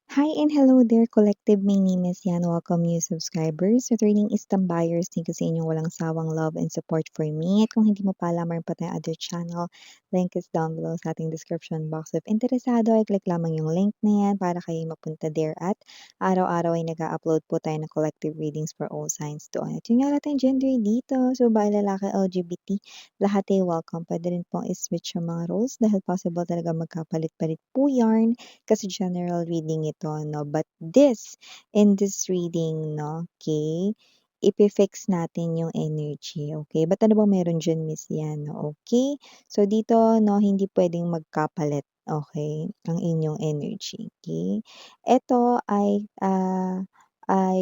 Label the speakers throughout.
Speaker 1: Hi and hello there, collective. My name is Yan. Welcome new subscribers. Returning Istam buyers, thank you sa inyong walang sawang love and support for me. At kung hindi mo pa alam, mayroon pa tayong other channel. Link is down below sa ating description box. If interesado, ay click lamang yung link na yan para kayo mapunta there. At araw-araw ay nag-upload po tayo ng collective readings for all signs doon. At yun nga lahat ng gender dito. So, bahay, lalaki, LGBT, lahat ay welcome. Pwede rin pong i-switch yung mga roles dahil possible talaga magkapalit-palit po yarn kasi general reading ito, no? But in this reading, no, okay, ipi-fix natin yung energy, okay? Ba't ano bang meron dyan, Miss Yan, no? Okay? So, dito, no, hindi pwedeng magkapalit, okay, ang inyong energy, okay? Ito ay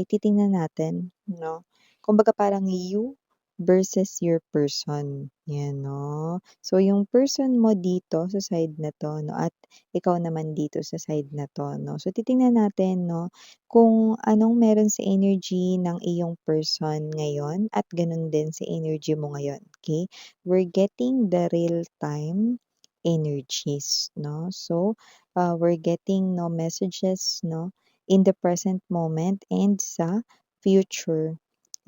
Speaker 1: titingnan natin, no? Kumbaga parang you versus your person, yan, no? So, yung person mo dito sa side na to, no, at ikaw naman dito sa side na 'to 'no. So titingnan natin 'no, kung anong meron sa energy ng iyong person ngayon at gano'n din sa energy mo ngayon, okay. We're getting the real time energies 'no. So, we're getting 'no, messages 'no, in the present moment and sa future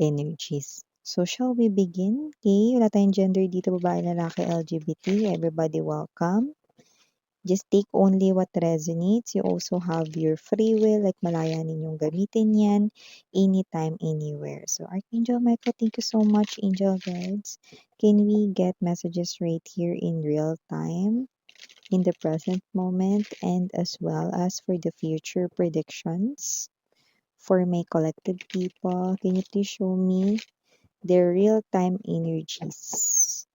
Speaker 1: energies. So shall we begin? Okay, wala tayong gender dito, babae, lalaki, LGBT, everybody welcome. Just take only what resonates. You also have your free will, like malaya ninyong gamitin yan anytime, anywhere. So Archangel Michael, thank you so much, angel guides. Can we get messages right here in real time, in the present moment, and as well as for the future predictions for my collected people? Can you please show me their real-time energies?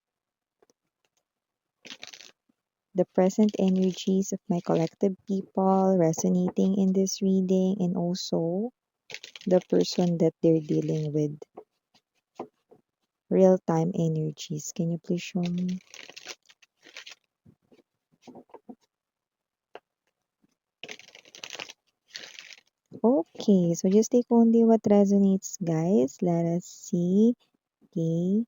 Speaker 1: The present energies of my collective people resonating in this reading, and also the person that they're dealing with. Real time energies. Can you please show me? Okay, so just take only what resonates, guys. Let us see. Okay.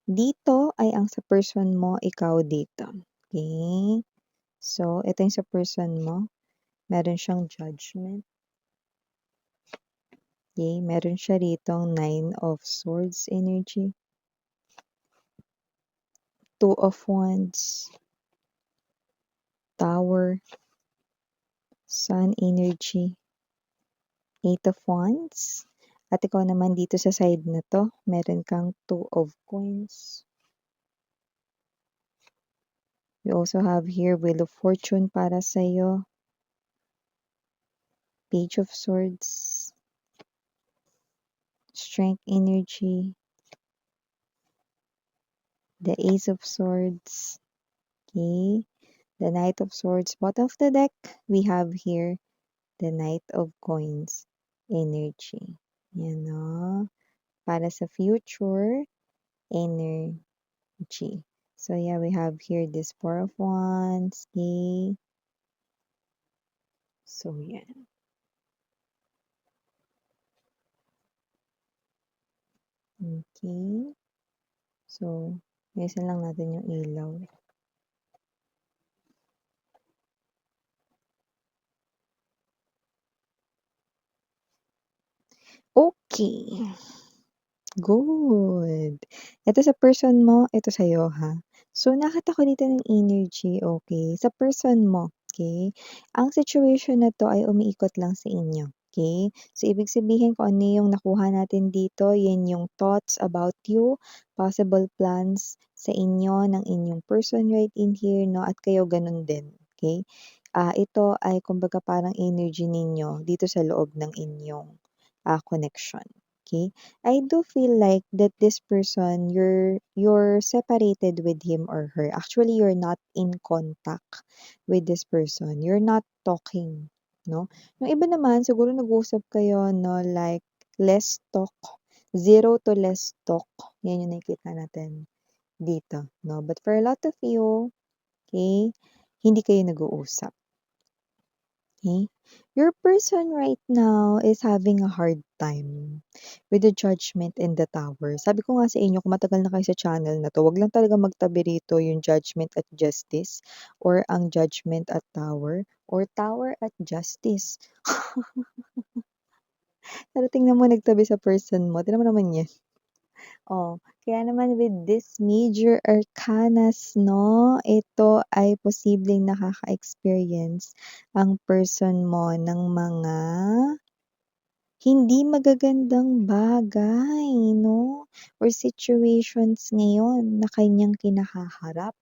Speaker 1: Dito ay ang sa person mo, ikaw dito. Okay. So, ito yung sa person mo. Meron siyang judgment. Okay, meron siya ritong 9 of Swords energy. 2 of Wands. Tower. Sun energy. 8 of Wands. At ikaw naman dito sa side na to, meron kang 2 of Coins. We also have here Wheel of Fortune para sa'yo. Page of Swords. Strength energy. The Ace of Swords. Okay. The Knight of Swords. Bottom of the deck, we have here the Knight of Coins energy. Yan o. Para sa future energy. So yeah, we have here this Four of Wands. Okay. So yeah. Okay. So, bilisan lang natin yung ilaw. Okay. Good. Ito sa person mo, ito sa'yo ha. So, nakita ko dito ng energy, okay? Sa person mo, okay? Ang situation na to ay umiikot lang sa inyo, okay? So, ibig sabihin kung ano yung nakuha natin dito, yan yung thoughts about you, possible plans sa inyo ng inyong person right in here, no? At kayo ganun din, okay? Ito ay kumbaga parang energy ninyo dito sa loob ng inyong connection. Okay? I do feel like that this person, you're separated with him or her. Actually, you're not in contact with this person. You're not talking, no? Yung iba naman, siguro nag-uusap kayo, no? Like, less talk. 0 to less talk. Yan yung nakikita natin dito, no? But for a lot of you, okay, hindi kayo nag-uusap. Okay? Your person right now is having a hard time with the judgment and the tower. Sabi ko nga sa inyo kung matagal na kayo sa channel na 'to, wag lang talaga magtabi rito yung judgment at justice or ang judgment at tower or tower at justice. Pero tingnan mo nagtabi sa person mo, tignan mo naman 'yan. Oh, kaya naman with this major arcanas 'no, ito ay posibleng nakaka-experience ang person mo ng mga hindi magagandang bagay 'no, or situations ngayon na kanyang kinakaharap.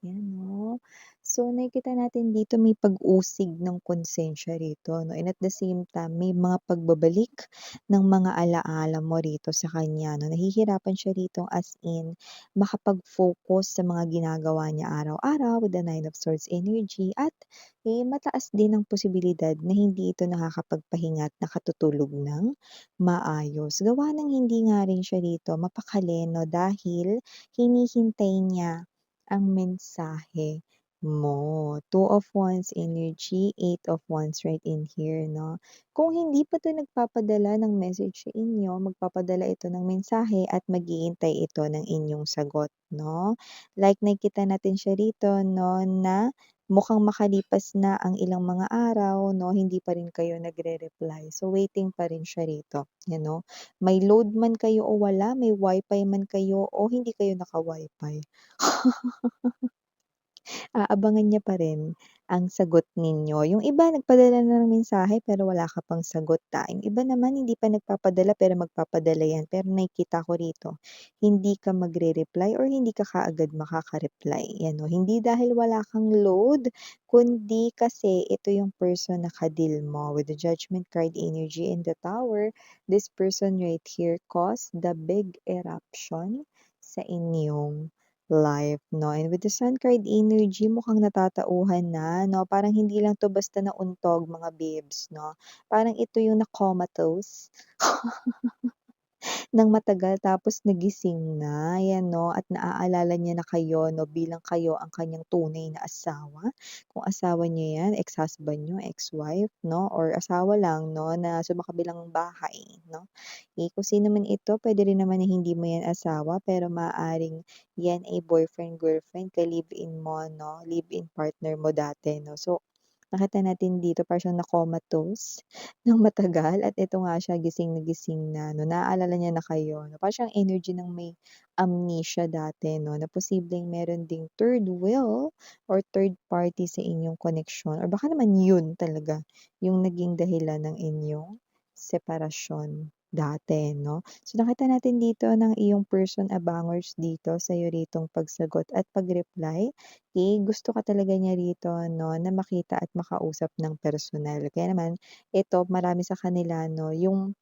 Speaker 1: 'Yan 'no. So, nakikita natin dito may pag-usig ng konsensya rito 'no, and at the same time may mga pagbabalik ng mga ala-ala mo rito sa kanya 'no. Nahihirapan siya rito as in makapag-focus sa mga ginagawa niya araw-araw with the Nine of Swords energy at, mataas din ang posibilidad na hindi ito nakakapagpahinga at nakatutulog ng maayos. Gawa ng hindi nga rin siya rito mapakali 'no, dahil hinihintay niya ang mensahe mo. Two of Wands energy, Eight of Wands right in here 'no. Kung hindi pa 'to nagpapadala ng message sa inyo, magpapadala ito ng mensahe at mag-iintay ito ng inyong sagot 'no. Like nakikita natin siya rito 'no, na mukhang makalipas na ang ilang mga araw 'no, hindi pa rin kayo nagre-reply. So, waiting pa rin siya rito, 'yan 'no. May load man kayo o wala, may wifi man kayo o hindi kayo naka-wifi. Aabangan niya pa rin ang sagot ninyo. Yung iba nagpadala na ng mensahe pero wala ka pang sagot, yung iba naman hindi pa nagpapadala pero magpapadala yan. Pero nakikita ko rito, hindi ka magre-reply or hindi ka kaagad makaka-reply. Yan o, hindi dahil wala kang load, kundi kasi ito yung person na kadil mo. With the Judgment card energy in the Tower, this person right here caused the big eruption sa inyong life 'no, and with the Sun card energy mukhang natatauhan na 'no, parang hindi lang 'to basta nauntog mga babes 'no, parang ito yung na-comatose ng matagal tapos nagising na, 'yan 'no, at naaalala niya na kayo 'no, bilang kayo ang kanyang tunay na asawa. Kung asawa niya 'yan, ex-husband niyo, ex-wife 'no, or asawa lang 'no, na sumakabilang bahay 'no. Kung sino man ito puwede rin naman na hindi mo 'yan asawa pero maaaring 'yan ay boyfriend, girlfriend, ka-live-in mo 'no, live-in partner mo dati 'no. So, nakita natin dito para siyang na-comatose ng matagal at ito nga siya gising na gising na 'no, naaalala niya na kayo 'no, para siyang energy ng may amnesia dati 'no, na posibleng meron ding third wheel or third party sa inyong koneksyon or baka naman yun talaga yung naging dahilan ng inyong separasyon dati 'no. So, nakita natin dito ng iyong person abangers dito sa'yo ritong pagsagot at pag-reply, gusto ka talaga niya rito 'no, na makita at makausap ng personal. Kaya naman ito marami sa kanila 'no, yung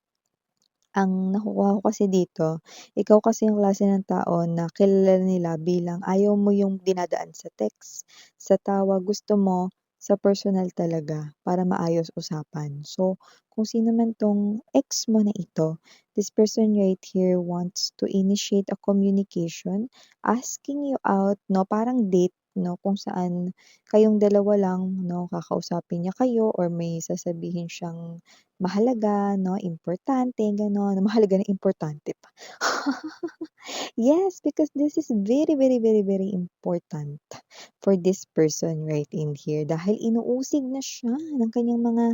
Speaker 1: ang nakukuha ko kasi dito, ikaw kasi yung klase ng tao na kilala nila bilang ayaw mo yung dinadaan sa text, sa tawag, gusto mo sa personal talaga para maayos usapan. So, kung sino man 'tong ex mo na ito, this person right here wants to initiate a communication, asking you out 'no, parang date 'no, kung saan kayong dalawa lang 'no, kakausapin niya kayo or may sasabihin siyang mahalaga 'no, importante gano'n, mahalaga na importante pa. Yes, because this is very, very, very, very important for this person right in here dahil inuusig na siya ng kanyang mga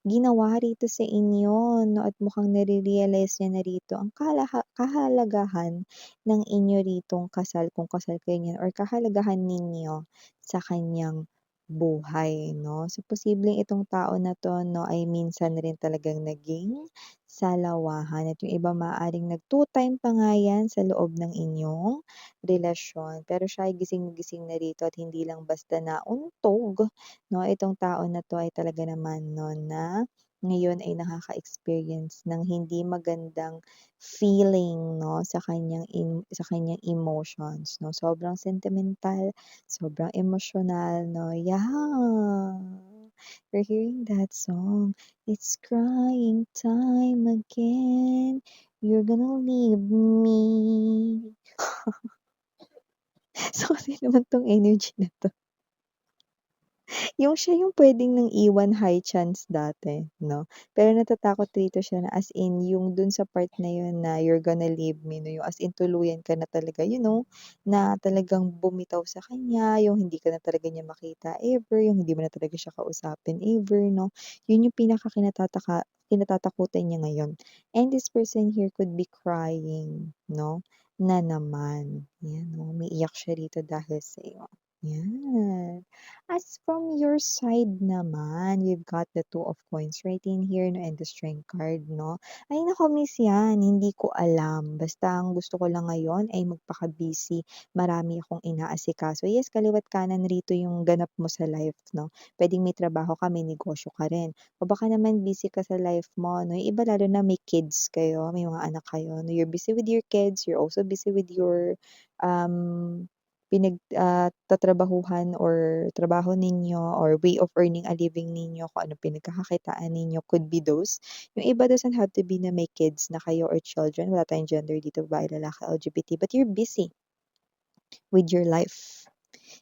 Speaker 1: ginawa rito sa inyo 'no, at mukhang nare-realize niya na rito ang kahalagahan ng inyo ritong kasal kung kasal kayo niyan or kahalagahan ninyo sa kanyang buhay 'no. So, posibleng itong tao na 'to 'no, ay minsan rin talagang naging salawahan at yung iba maaaring nag-two time pa nga yan sa loob ng inyong relasyon. Pero siya ay gising na gising na rito at hindi lang basta nauntog 'no, itong tao na 'to ay talaga naman 'no, na ngayon ay nakaka-experience ng hindi magandang feeling 'no, sa kanyang emotions 'no. Sobrang sentimental, sobrang emosyonal 'no, yeah. You're hearing that song. It's crying time again, you're gonna leave me. So, kasi naman 'tong energy na 'to. Yung siya yung puwedeng nang iwan high chance dati 'no, pero natatakot dito siya na as in yung dun sa part na yun na you're gonna leave me 'no, yung as in tuluyan ka na talaga, na talagang bumitaw sa kanya, yung hindi ka na talaga niya makita ever, yung hindi mo na talaga siya kausapin ever 'no. Yun yung kinatatakutan niya ngayon. And this person here could be crying 'no, na naman. 'Yan oh, umiiyak siya rito dahil sa'yo, 'yan. As from your side naman, we've got the two of coins right in here 'no, and the strength card 'no. Ay naku miss 'yan, hindi ko alam. Basta ang gusto ko lang ngayon ay magpaka-busy. Marami akong inaasikaso. Yes, kaliwa't kanan rito yung ganap mo sa life 'no. Puwedeng may trabaho ka, may negosyo ka rin. O baka naman busy ka sa life mo 'no. Yung iba lalo na may kids kayo, may mga anak kayo 'no. You're busy with your kids, you're also busy with your, um tatrabahuhan or trabaho ninyo or way of earning a living ninyo, kung anong pinagkakakitaan ninyo could be those. Yung iba doesn't have to be na may kids na kayo or children, wala tayong gender dito, babae, lalaki, LGBT, but you're busy with your life.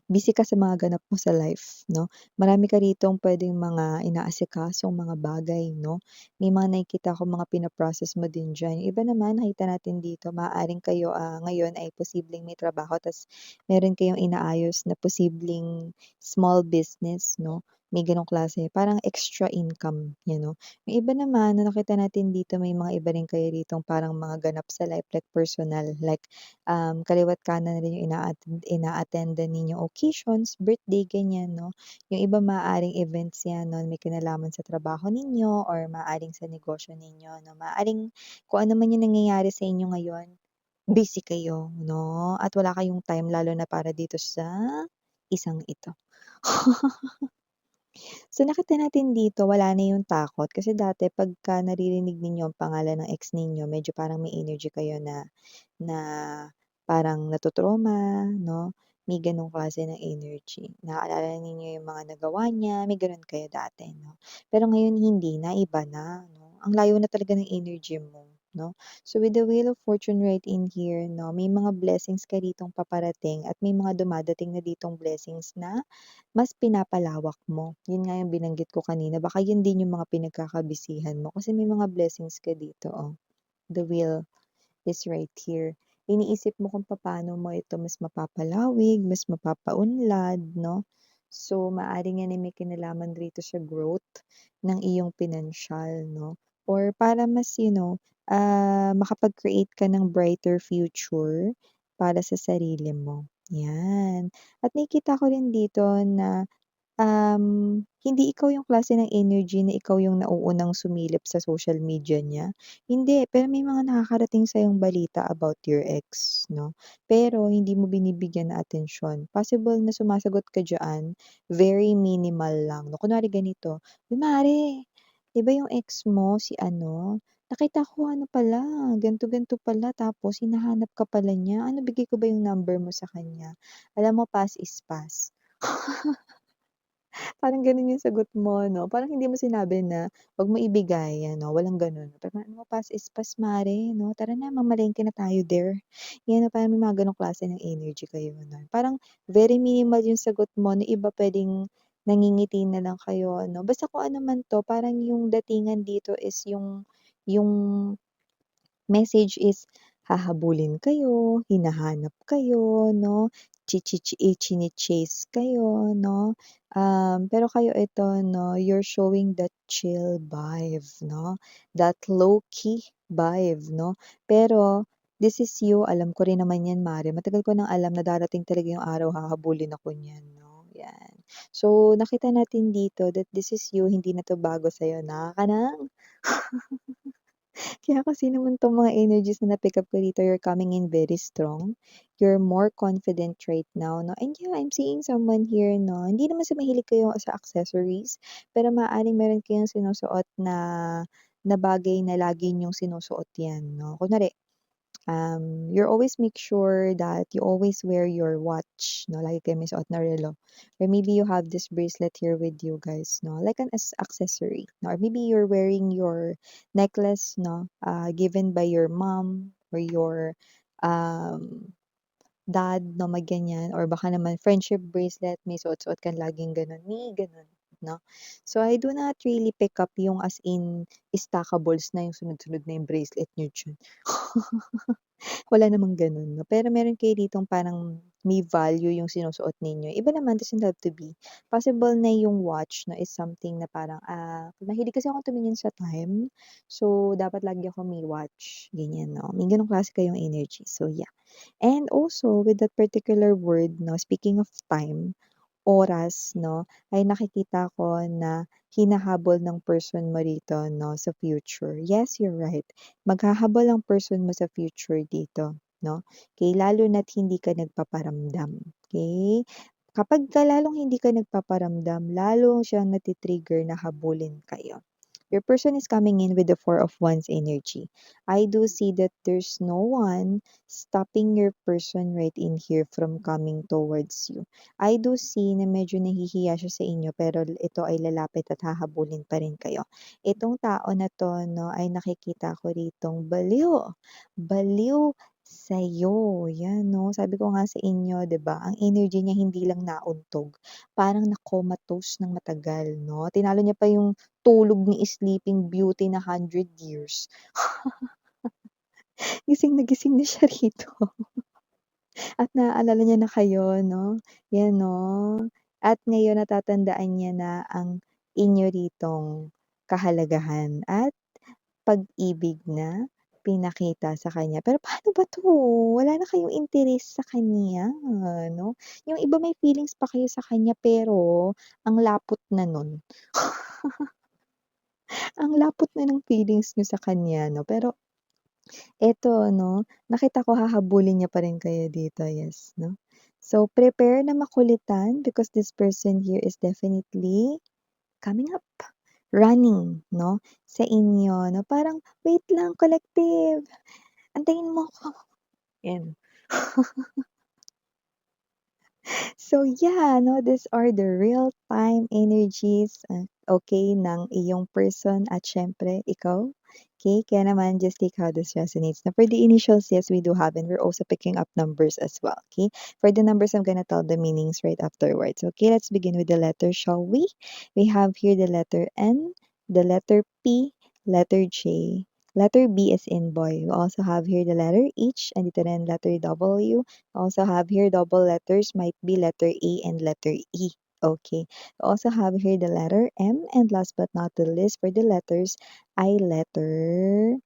Speaker 1: Busy ka sa mga ganap mo sa life 'no. Marami ka ritong puwedeng mga inaasikasong mga bagay 'no. May mga nakikita akong mga pino-process mo din diyan. Yung iba naman nakita natin dito maaaring kayo, ngayon ay posibleng may trabaho ta's meron kayong inaayos na posibleng small business 'no. May gano'ng klase, parang extra income 'yan 'no. Yung iba naman na nakita natin dito may mga iba rin kayo ditong parang mga ganap sa life like personal, like kaliwa't kanan rin yung ina-attend-dan ninyong occasions, birthday, ganyan 'no. Yung iba maaaring events 'yan 'no, may kinalaman sa trabaho ninyo or maaaring sa negosyo ninyo 'no. Maaaring kung ano man yung nangyayari sa inyo ngayon, busy kayo 'no, at wala kayong time lalo na para dito sa isang ito. So, nakita natin dito wala na yung takot kasi dati pagka naririnig ninyo ang pangalan ng ex ninyo medyo parang may energy kayo na na parang nато-trauma 'no, may gano'ng klase ng energy. Naalala ninyo yung mga nagawa niya, may gano'n kayo dati 'no. Pero ngayon hindi na, iba na 'no, ang layo na talaga ng energy mo 'no. So, with the Wheel of Fortune right in here 'no, may mga blessings ka ditong paparating at may mga dumadating na ditong blessings na mas pinapalawak mo. Yun nga yung binanggit ko kanina, baka yun din yung mga pinagkakabisihan mo kasi may mga blessings ka dito, oh. The Wheel is right here. Iniisip mo kung papaano mo ito mas mapapalawig, mas mapapaunlad 'no. So, maaaring yan ay may kinalaman rito sa growth ng iyong pinansiyal 'no, or para mas makapag-create ka ng brighter future para sa sarili mo, 'yan. At nakikita ko rin dito na hindi ikaw yung klase ng energy na ikaw yung nauunang sumilip sa social media niya, hindi. Pero may mga nakakarating sa'yong balita about your ex 'no, pero hindi mo binibigyan ng atensyon. Possible na sumasagot ka diyaan, very minimal lang 'no. Kunwari ganito, "Uy mare, 'di ba yung ex mo si ano, nakita ko ano pala, ganito, ganito pala tapos hinahanap ka pala niya. Ano bigay ko ba yung number mo sa kanya? Alam mo pass is pass." Parang gano'n yung sagot mo 'no, parang hindi mo sinabi na, "Wag mo ibigay," ano, walang gano'n. Parang ano mo, "Pass is pass mare 'no, tara na mamalengke na tayo there." 'Yan, parang may mga gano'ng klase ng energy kayo 'no. Parang very minimal yung sagot mo, na iba puwedeng nangingiti na lang kayo 'no. Basta kung ano man 'to, parang yung datingan dito is yung message is hahabulin kayo, hinahanap kayo 'no, chine-chase kayo 'no. Pero kayo ito 'no, you're showing that chill vibe 'no, that low-key vibe 'no. Pero this is you, alam ko rin naman 'yan mare, matagal ko ng alam na darating talaga yung araw hahabulin ako niyan 'no, 'yan. So, nakita natin dito that this is you, hindi na 'to bago sa'yo, nakaka kaya kasi naman 'tong mga energies na na-pick up ko dito, you're coming in very strong. You're more confident right now 'no, and yeah, I'm seeing someone here 'no, hindi naman sa mahilig kayo sa accessories, pero maaaring meron kayong sinusuot na bagay na lagi niyong sinusuot 'yan 'no. Kunwari you always make sure that you always wear your watch 'no, lagi kayo may suot na relo. Or maybe you have this bracelet here with you guys 'no, like an accessory 'no, or maybe you're wearing your necklace 'no, given by your mom or your, um dad 'no, mag-ganyan or baka naman friendship bracelet, may suot-suot kang laging gano'n, may gano'n 'no. So, I do not really pick up yung as in stackables na yung sunod-sunod na yung bracelet niyo diyan. Wala namang gano'n 'no, pero meron kayo ditong parang may value yung sinusuot ninyo. Iba naman doesn't have to be. Possible na yung watch 'no is something na parang, mahilig kasi akong tumingin sa time. So, dapat lagi ako may watch, ganyan 'no. May gano'ng klase kayong energy. So, yeah. And also with that particular word 'no, speaking of time, oras 'no, ay nakikita ko na hinahabol ng person mo rito 'no, sa future. Yes, you're right. Maghahabol ang person mo sa future dito 'no, okey, lalo na't hindi ka nagpaparamdam, okey? Kapagka lalong hindi ka nagpaparamdam, lalo siyang nati-trigger na habulin kayo. Your person is coming in with the Four of Wands energy. I do see that there's no one stopping your person right in here from coming towards you. I do see na medyo nahihiya siya sa inyo pero ito ay lalapit at hahabulin pa rin kayo. Itong tao na 'to 'no, ay nakikita ko ritong baliw, baliw sa'yo, 'yan 'no. Sabi ko nga sa inyo 'di ba, ang energy niya hindi lang nauntog, parang na-comatose ng matagal 'no. Tinalo niya pa yung tulog ni Sleeping Beauty na 100 years. Gising na siya rito at naaalala niya na kayo 'no, 'yan 'no. At ngayon natatandaan niya na ang inyo ritong kahalagahan at pag-ibig na pinakita sa kanya. Pero paano ba 'to? Wala na kayong interes sa kanya 'no? Yung iba may feelings pa kayo sa kanya pero ang lapot na nun. Ang lapot na ng feelings niyo sa kanya 'no, pero eto 'no, nakita ko hahabulin niya pa rin kayo dito, yes 'no. So, prepare na makulitan because this person here is definitely coming up, running 'no, sa inyo 'no, parang, "Wait lang collective, antayin mo ko." 'Yan. So yeah, no, these are the real-time energies, okey, ng iyong person at siyempre ikaw. Okay, kaya naman just take how this resonates. Now for the initials, yes, we do have and we're also picking up numbers as well, okay? For the numbers, I'm gonna tell the meanings right afterwards. Okay, let's begin with the letter, shall we? We have here the letter N, the letter P, letter J, letter B as in boy. We also have here the letter H, and dito rin letter W. Also have here double letters might be letter A and letter E. Okay. We also have here the letter M and last but not the least for the letters I letter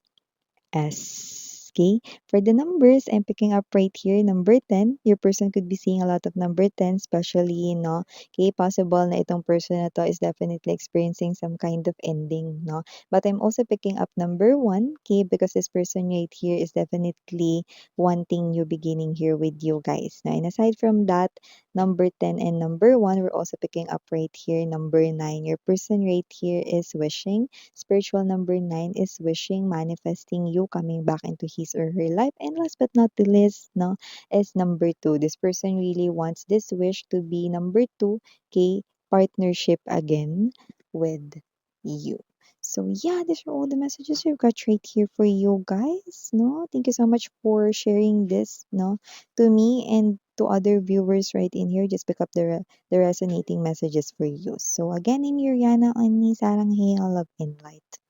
Speaker 1: S. Okay. For the numbers, I'm picking up right here, number 10. Your person could be seeing a lot of number 10, especially, no? Okay, possible na itong person na to is definitely experiencing some kind of ending, no? But I'm also picking up number 1, okay, because this person right here is definitely wanting new beginning here with you guys. No? And aside from that, number 10 and number 1, we're also picking up right here, number 9. Your person right here is wishing. Spiritual number 9 is wishing, manifesting you coming back into his or her life. And last but not the least, no, is number 2. This person really wants this wish to be number 2, okay, partnership again with you. So yeah, these are all the messages we've got right here for you guys. No, thank you so much for sharing this, no, to me and to other viewers right in here. Just pick up the resonating messages for you. So again, I'm Yuriana Oni Saranghel of Enlight.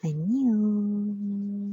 Speaker 1: 안녕.